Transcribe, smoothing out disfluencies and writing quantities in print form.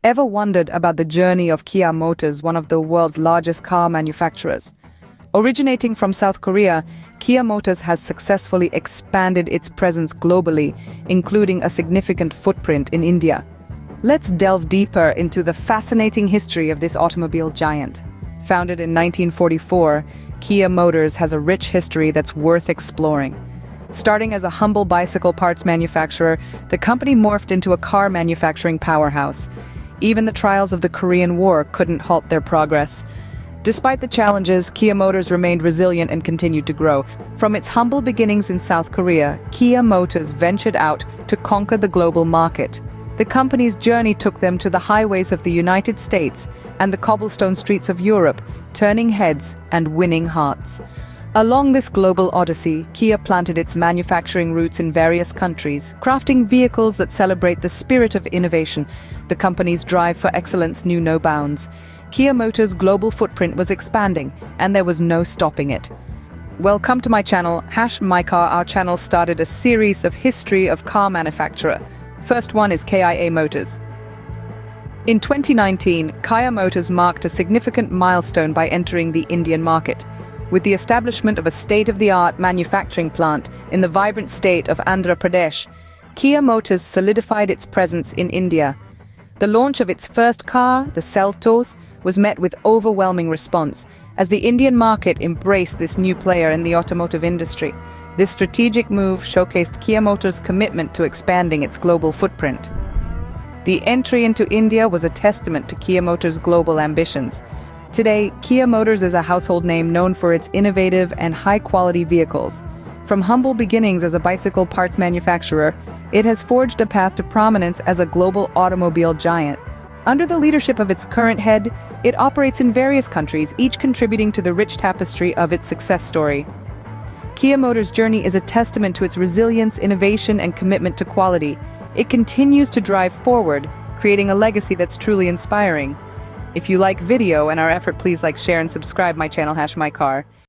Ever wondered about the journey of Kia Motors, one of the world's largest car manufacturers? Originating from South Korea, Kia Motors has successfully expanded its presence globally, including a significant footprint in India. Let's delve deeper into the fascinating history of this automobile giant. Founded in 1944, Kia Motors has a rich history that's worth exploring. Starting as a humble bicycle parts manufacturer, the company morphed into a car manufacturing powerhouse. Even the trials of the Korean War couldn't halt their progress. Despite the challenges, Kia Motors remained resilient and continued to grow. From its humble beginnings in South Korea, Kia Motors ventured out to conquer the global market. The company's journey took them to the highways of the United States and the cobblestone streets of Europe, turning heads and winning hearts. Along this global odyssey, Kia planted its manufacturing roots in various countries, crafting vehicles that celebrate the spirit of innovation. The company's drive for excellence knew no bounds. Kia Motors' global footprint was expanding, and there was no stopping it. Welcome to my channel, #mycar. Our channel started a series of history of car manufacturer. First one is Kia Motors. In 2019, Kia Motors marked a significant milestone by entering the Indian market. With the establishment of a state-of-the-art manufacturing plant in the vibrant state of Andhra Pradesh, Kia Motors solidified its presence in India. The launch of its first car, the Seltos, was met with overwhelming response, as the Indian market embraced this new player in the automotive industry. This strategic move showcased Kia Motors' commitment to expanding its global footprint. The entry into India was a testament to Kia Motors' global ambitions. Today, Kia Motors is a household name known for its innovative and high-quality vehicles. From humble beginnings as a bicycle parts manufacturer, it has forged a path to prominence as a global automobile giant. Under the leadership of its current head, it operates in various countries, each contributing to the rich tapestry of its success story. Kia Motors' journey is a testament to its resilience, innovation, and commitment to quality. It continues to drive forward, creating a legacy that's truly inspiring. If you like video and our effort, please like, share, and subscribe my channel #mycar.